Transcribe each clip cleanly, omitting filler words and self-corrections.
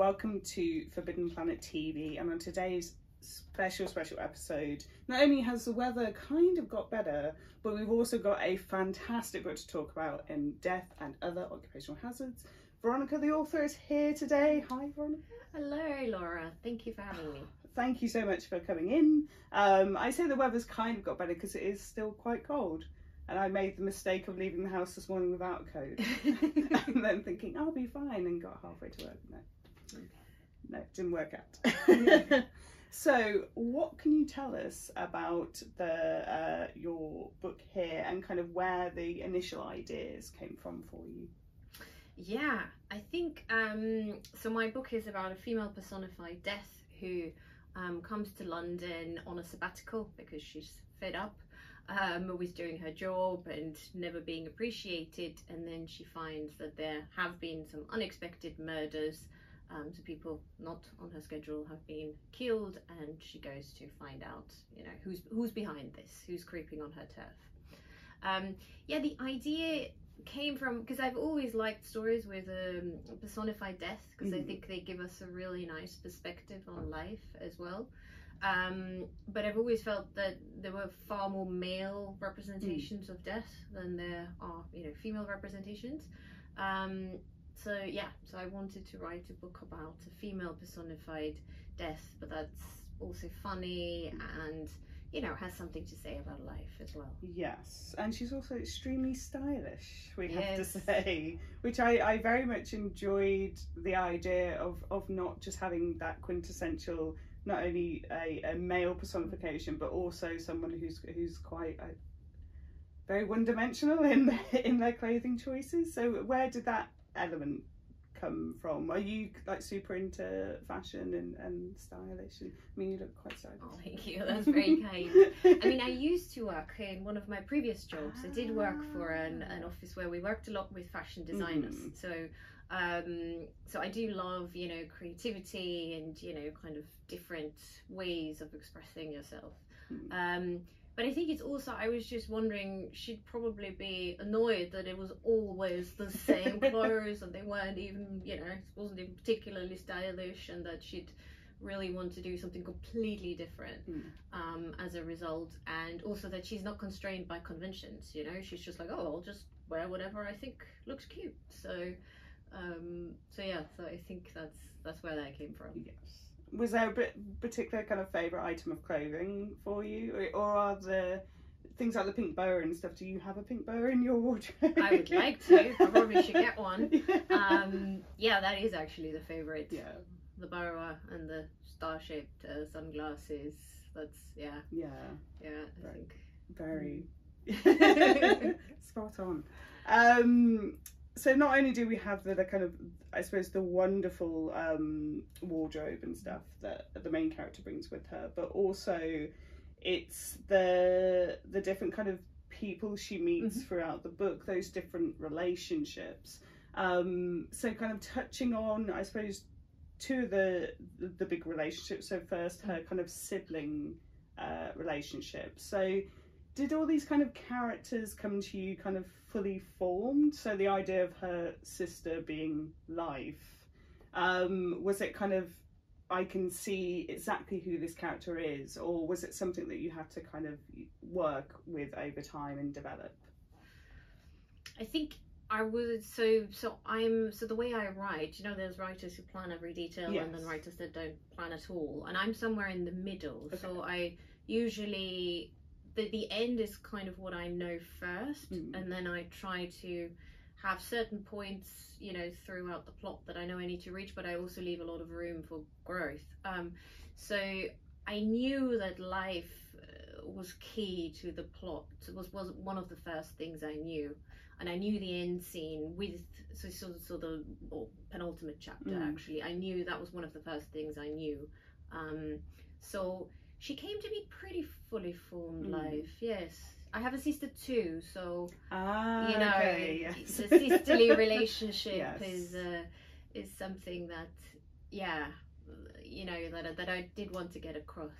welcome to Forbidden Planet TV, and on today's special episode, not only has the weather kind of got better, but we've also got a fantastic book to talk about in Death and Other Occupational Hazards. Veronika, the author, is here today. Hi, Veronika. Hello, Laura. Thank you for having me. Thank you so much for coming in. I say the weather's kind of got better because it is still quite cold. And I made the mistake of leaving the house this morning without a coat. And then thinking, I'll be fine, and got halfway to work. No, it didn't work out. So what can you tell us about your book here and kind of where the initial ideas came from for you? Yeah, I think, so my book is about a female personified death who comes to London on a sabbatical because she's fed up with doing her job and never being appreciated, and then she finds that there have been some unexpected murders, so people not on her schedule have been killed, and she goes to find out, you know, who's behind this, who's creeping on her turf. Yeah, the idea came from, because I've always liked stories with personified death, because I think they give us a really nice perspective on life as well. But I've always felt that there were far more male representations of death than there are, you know, female representations. So yeah, so I wanted to write a book about a female personified death, but that's also funny and, you know, has something to say about life as well. Yes, and she's also extremely stylish, we have to say, which I very much enjoyed the idea of not just having that quintessential, not only a male personification, but also someone who's quite very one-dimensional in their clothing choices. So where did that element come from? Are you like super into fashion and stylish? And I mean, you look quite stylish. Oh, thank you, that's very kind. I mean, I used to work in one of my previous jobs. I did work for an office where we worked a lot with fashion designers. So so I do love, you know, creativity and, you know, kind of different ways of expressing yourself. But I think it's also, I was just wondering, she'd probably be annoyed that it was always the same clothes and they weren't even, you know, it wasn't even particularly stylish, and that she'd really want to do something completely different as a result. And also that she's not constrained by conventions, you know, she's just like, oh, I'll just wear whatever I think looks cute. So yeah, so I think that's where that came from. Yes. Was there a particular kind of favourite item of clothing for you, or are there things like the pink boa and stuff? Do you have a pink boa in your wardrobe? I would like to. I probably should get one. Yeah, that is actually the favourite. Yeah, the boa and the star-shaped sunglasses. That's I think very spot on. So not only do we have the kind of, I suppose, the wonderful wardrobe and stuff that the main character brings with her, but also it's the different kind of people she meets throughout the book, those different relationships. So kind of touching on, I suppose, two of the big relationships. So first, her kind of sibling relationship. So did all these kind of characters come to you kind of fully formed? So the idea of her sister being life, was it kind of, I can see exactly who this character is, or was it something that you had to kind of work with over time and develop? I think I would, so the way I write, you know, there's writers who plan every detail and then writers that don't plan at all, and I'm somewhere in the middle. So I usually, the end is kind of what I know first, and then I try to have certain points, you know, throughout the plot that I know I need to reach, but I also leave a lot of room for growth. So I knew that life was key to the plot. It was one of the first things I knew, and I knew the end scene with so the penultimate chapter actually. I knew that was one of the first things I knew. So she came to me pretty fully formed life, yes. I have a sister too, so you know, the sisterly relationship is something that, yeah, you know, that I did want to get across.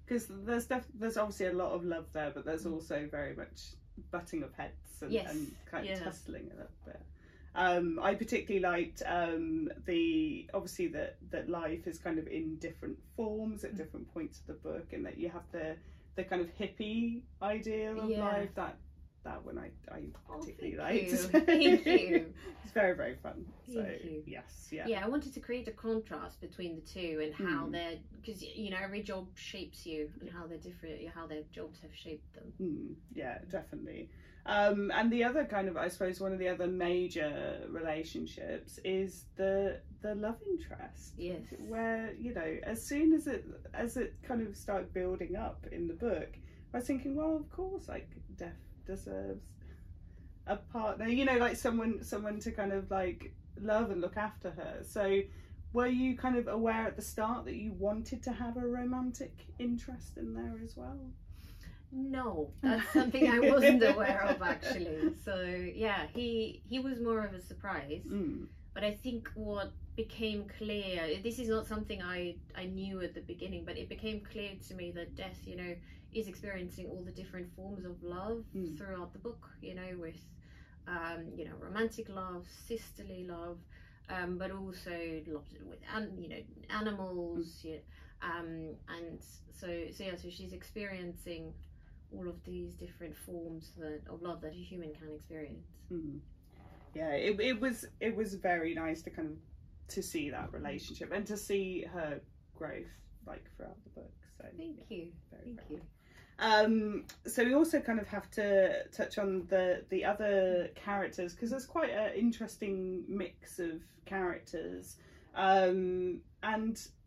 Because there's obviously a lot of love there, but there's also very much butting of heads and kind of tussling a little bit. I particularly liked obviously that life is kind of in different forms at different points of the book, and that you have the kind of hippie ideal of life. That one I particularly liked. Thank you. It's very, very fun. Thank you. Yes, yeah, I wanted to create a contrast between the two, and how they're, because you know every job shapes you, and how they're different, how their jobs have shaped them. Yeah, definitely. And the other kind of, I suppose, one of the other major relationships is the love interest. Yes. Where, you know, as soon as it kind of started building up in the book, I was thinking, well, of course, like Death deserves a partner, you know, like someone to kind of like love and look after her. So were you kind of aware at the start that you wanted to have a romantic interest in there as well? No, that's something I wasn't aware of, actually. So yeah, he was more of a surprise. But I think what became clear, this is not something I knew at the beginning, but it became clear to me that Death, you know, is experiencing all the different forms of love throughout the book, you know, with you know, romantic love, sisterly love, but also love with you know, animals, and so she's experiencing all of these different forms of love that a human can experience. Yeah, it was very nice to kind of to see that relationship and to see her growth like throughout the book. So thank you. So we also kind of have to touch on the other characters, because there's quite an interesting mix of characters, and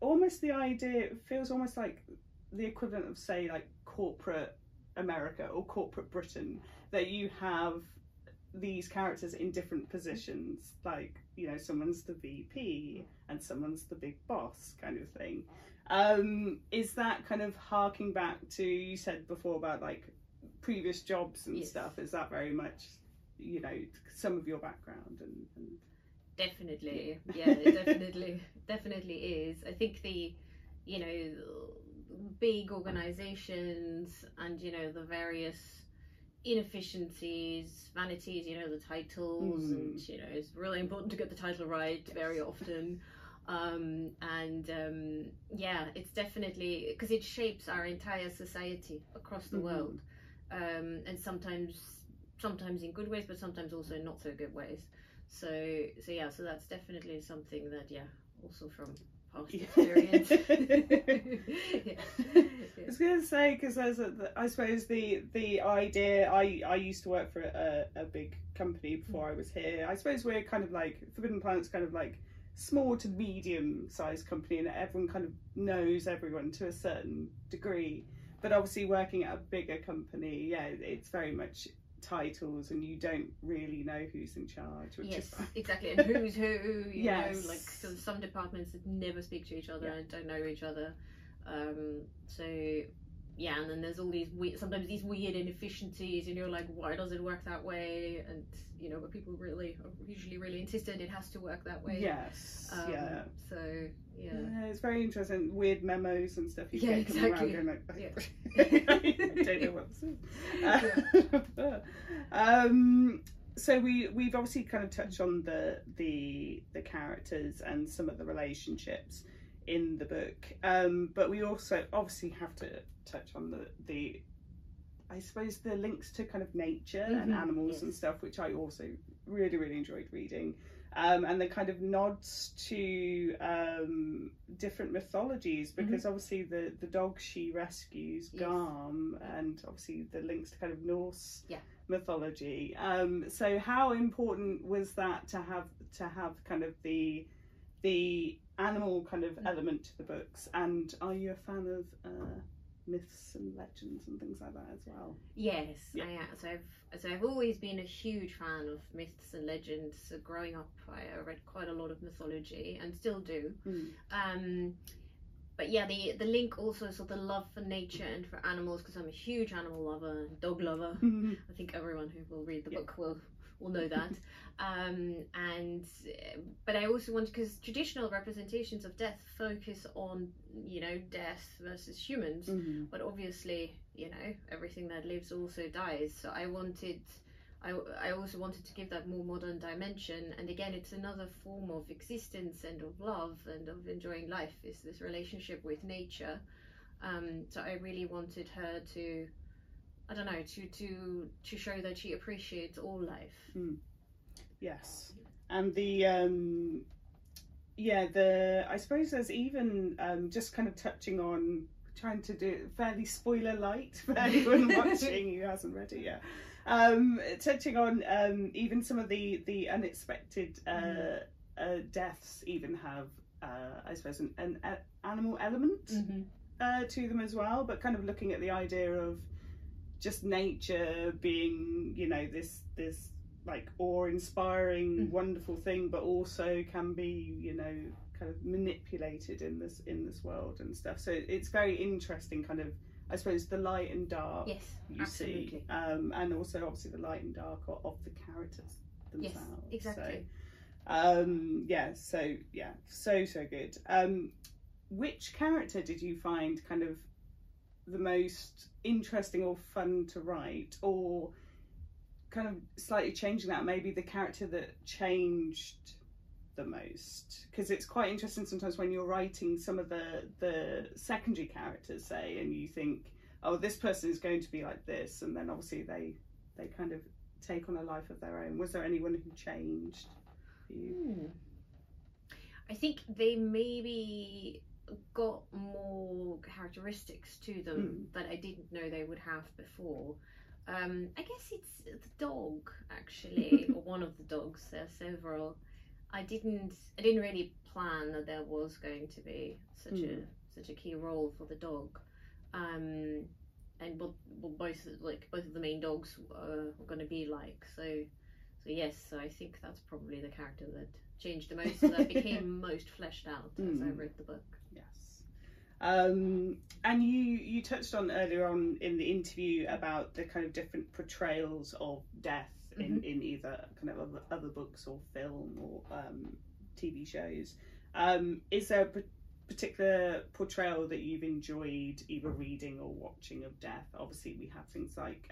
almost the idea feels almost like the equivalent of, say, like corporate America or corporate Britain, that you have these characters in different positions, like, you know, someone's the VP and someone's the big boss kind of thing. Is that kind of harking back to, you said before about like previous jobs and stuff, is that very much, you know, some of your background and... Definitely, yeah, it definitely is. I think the, you know, big organizations and, you know, the various inefficiencies, vanities, you know, the titles, and, you know, it's really important to get the title right very often. Yeah, it's definitely, because it shapes our entire society across the world, and sometimes in good ways, but sometimes also in not so good ways. So yeah, so that's definitely something that, yeah, also from past experience. I was going to say, because there's I suppose the idea, I used to work for a big company before I was here. I suppose we're kind of like, Forbidden Planet's kind of like small to medium sized company, and everyone kind of knows everyone to a certain degree. But obviously working at a bigger company, yeah, it's very much titles, and you don't really know who's in charge, which is fine. Exactly, and who's who, you know, like some departments that never speak to each other and don't know each other. So yeah, and then there's all these sometimes these weird inefficiencies, and you're like, why does it work that way? And, you know, but people really are usually really insistent it has to work that way. Yes. Yeah. So yeah, it's very interesting. Weird memos and stuff you get coming around going like, I don't know what this is. So we've obviously kind of touched on the characters and some of the relationships in the book, but we also obviously have to touch on the I suppose the links to kind of nature and animals and stuff, which I also really enjoyed reading, and the kind of nods to different mythologies, because obviously the dog she rescues, Garm, and obviously the links to kind of Norse mythology. So how important was that to have kind of the animal kind of element to the books? And are you a fan of myths and legends and things like that as well? Yes, I am. So I've always been a huge fan of myths and legends. So growing up, I read quite a lot of mythology and still do. But yeah, the link also, so the love for nature and for animals, because I'm a huge animal lover, dog lover. I think everyone who will read the book will know that. But I also want, because traditional representations of death focus on, you know, death versus humans, but obviously, you know, everything that lives also dies. So I wanted I also wanted to give that more modern dimension, and again it's another form of existence and of love and of enjoying life, is this relationship with nature. So I really wanted her to, I don't know, to show that she appreciates all life. Yes. And I suppose there's even just kind of touching on, trying to do fairly spoiler light for anyone watching who hasn't read it yet. Touching on even some of the unexpected deaths even have I suppose an animal element to them as well, but kind of looking at the idea of just nature being, you know, this like awe-inspiring wonderful thing, but also can be, you know, kind of manipulated in this world and stuff. So it's very interesting, kind of, I suppose, the light and dark. Yes, you absolutely. see, and also obviously the light and dark of the characters themselves. Yes, exactly. So good. Which character did you find kind of the most interesting or fun to write, or kind of slightly changing that, maybe the character that changed the most? Because it's quite interesting sometimes when you're writing some of the secondary characters, say, and you think, oh, this person is going to be like this, and then obviously they kind of take on a life of their own. Was there anyone who changed for you? I think they maybe got more characteristics to them that I didn't know they would have before. I guess it's the dog, actually, or one of the dogs. There are several. I didn't really plan that there was going to be such a key role for the dog, and what both of the main dogs were going to be like. So yes, so I think that's probably the character that changed the most, that became most fleshed out as I read the book. Yes. And you touched on earlier on in the interview about the kind of different portrayals of death in either kind of other books or film or TV shows. Is there a particular portrayal that you've enjoyed either reading or watching of death? Obviously we have things like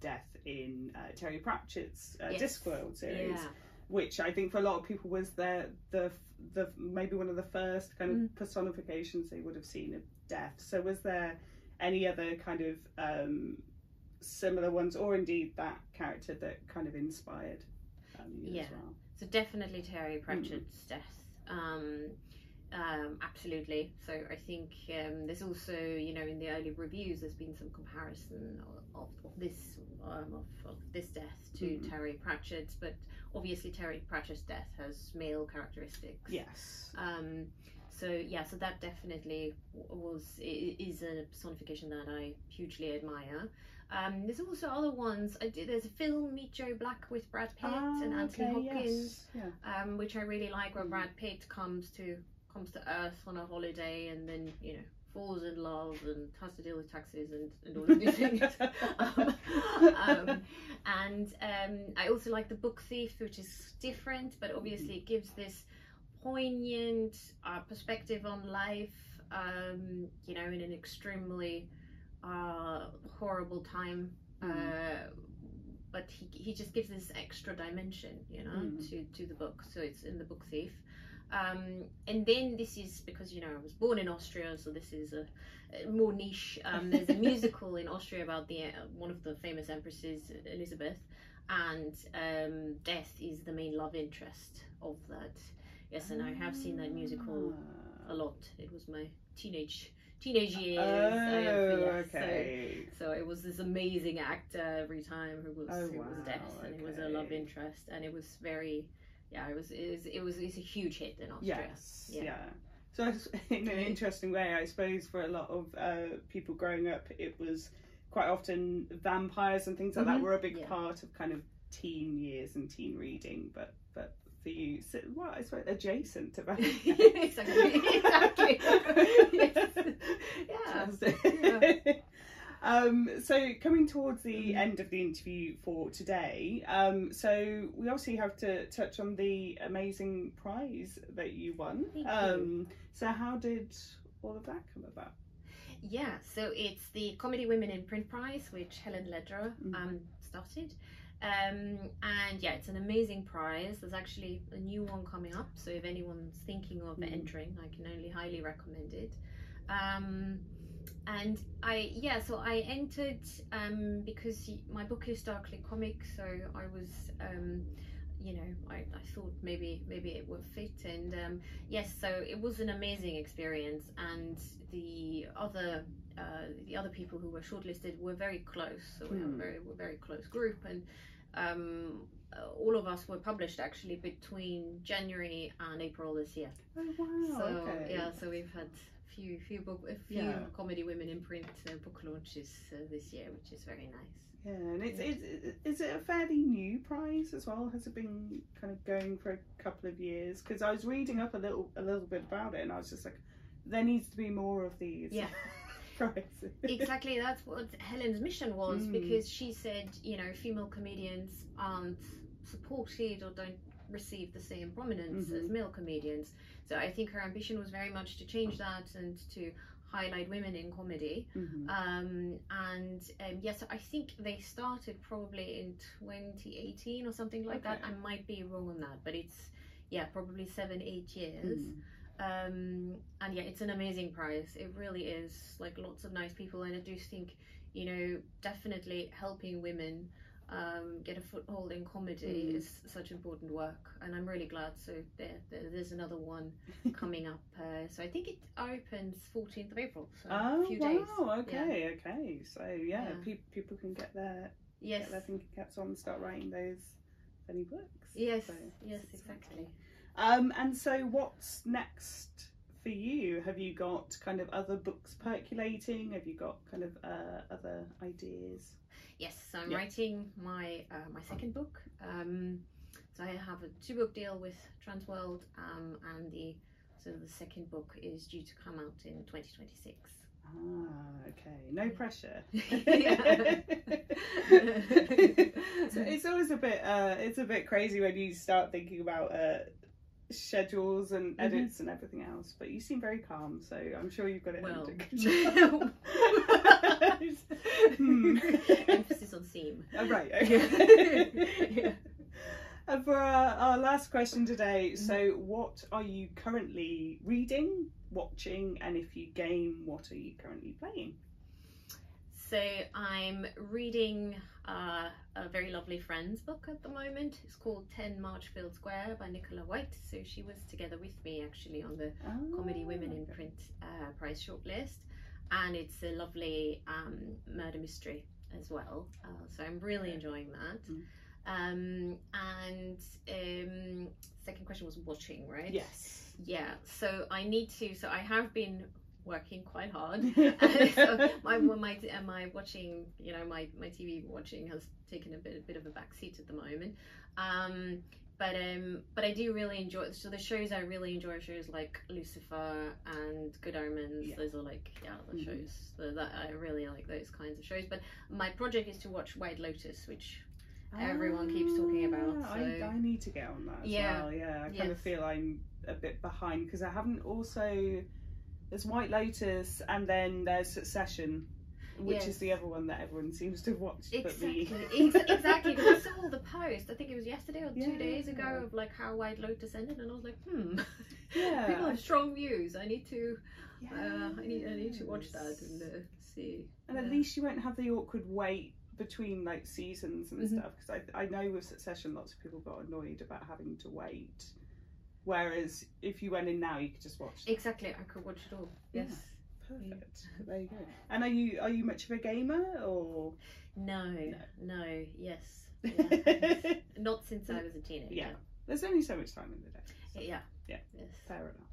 death in Terry Pratchett's Discworld series, which I think for a lot of people was the maybe one of the first kind of personifications they would have seen of death. So was there any other kind of similar ones, or indeed that character that kind of inspired you as well? So definitely Terry Pratchett's death. Absolutely. So I think there's also, you know, in the early reviews there's been some comparison of this death to Terry Pratchett's, but obviously Terry Pratchett's death has male characteristics. Yes. So that definitely is a personification that I hugely admire. There's also other ones. There's a film, Meet Joe Black, with Brad Pitt and Anthony Hopkins, which I really like, where Brad Pitt comes to Earth on a holiday and then, you know, falls in love and has to deal with taxes and all of these things. I also like The Book Thief, which is different, but obviously it gives this poignant perspective on life, you know, in an extremely horrible time, but he just gives this extra dimension, you know, to the book. So it's in The Book Thief. And then this is because, you know, I was born in Austria, so this is a more niche. There's a musical in Austria about the one of the famous empresses, Elizabeth, and death is the main love interest of that. Yes, and I have seen that musical a lot. It was my teenage years. Okay. So it was this amazing actor every time who was death, and it was a love interest, and it was very. Yeah, it's a huge hit in Austria. Yes, yeah. So in an interesting way, I suppose, for a lot of people growing up, it was quite often vampires and things like that were a big part of kind of teen years and teen reading. But for you, well, I suppose adjacent to vampires. exactly. Yes. So coming towards the end of the interview for today, so we obviously have to touch on the amazing prize that you won. Thank you. So how did all of that come about? Yeah, so it's the Comedy Women in Print Prize, which Helen Lederer started, And yeah, it's an amazing prize. There's actually a new one coming up, so if anyone's thinking of entering, I can only highly recommend it. And so I entered because my book is darkly comic, so I was I thought maybe it would fit, and yes, so it was an amazing experience, and the other people who were shortlisted were very close, so we were a very close group, and all of us were published actually between January and April this year. Oh wow! So okay. yeah, so we've had a few comedy women in print book launches this year, which is very nice. Yeah, and is it a fairly new prize as well? Has it been kind of going for a couple of years? Because I was reading up a little bit about it, and I was just like, there needs to be more of these. Yeah. prizes. Exactly, that's what Helen's mission was, because she said, female comedians aren't supported or don't receive the same prominence as male comedians. So I think her ambition was very much to change that and to highlight women in comedy. Yes, I think they started probably in 2018 or something like that. I might be wrong on that, but it's probably 7-8 years. And yeah, it's an amazing prize. It really is, like, lots of nice people, and I do think, definitely helping women get a foothold in comedy is such important work, and I'm really glad. So there's another one coming up. So I think it opens 14th of April. So a few days. Okay. So people can get their thinking caps on and start writing those funny books. Yes, so, yes, exactly. And so what's next for you? Have you got kind of other books percolating? Have you got kind of other ideas? Yes, so I'm writing my second book. So I have a 2-book deal with Transworld, and the second book is due to come out in 2026. Ah, okay. No pressure. So it's always a bit crazy when you start thinking about schedules and edits and everything else, but you seem very calm, so I'm sure you've got it under control. Emphasis on seam. Oh, right, okay. And for our last question today, so what are you currently reading, watching, and if you game, what are you currently playing? So I'm reading a very lovely friend's book at the moment. It's called 10 Marchfield Square by Nicola White. So she was together with me actually on the Comedy Women in Print prize shortlist, and it's a lovely murder mystery as well. So I'm really enjoying that. Second question was watching, right? Yes. Yeah. So I have been working quite hard. So my watching, my TV watching has taken a bit of a backseat at the moment. But I do really enjoy. So the shows I really enjoy are shows like Lucifer and Good Omens. Yeah. Those are like the shows that I really like, those kinds of shows. But my project is to watch White Lotus, which everyone keeps talking about. So I need to get on that as well. Yeah, I kind of feel I'm a bit behind because I haven't also. There's White Lotus, and then there's Succession, which is the other one that everyone seems to have watched. Exactly, exactly. Because I saw all the posts. I think it was yesterday or 2 days ago of like how White Lotus ended, and I was like, people have strong views. I need to, I need to watch that and see. And at least you won't have the awkward wait between like seasons and stuff. Because I know with Succession, lots of people got annoyed about having to wait. Whereas if you went in now, you could just watch that. Exactly, I could watch it all. Yes. Perfect. There you go. And are you much of a gamer or? No. Yes. Yeah. Not since I was a teenager. Yeah. There's only so much time in the day. So. Yeah. Yes. Fair enough.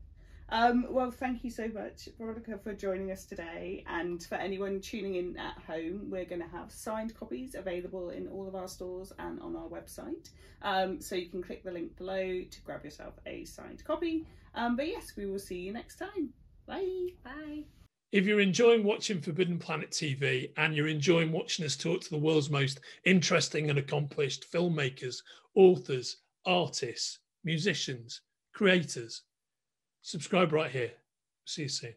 Well, thank you so much, Veronika, for joining us today. And for anyone tuning in at home, we're going to have signed copies available in all of our stores and on our website. So you can click the link below to grab yourself a signed copy. But yes, we will see you next time. Bye. Bye. If you're enjoying watching Forbidden Planet TV and you're enjoying watching us talk to the world's most interesting and accomplished filmmakers, authors, artists, musicians, creators, subscribe right here. See you soon.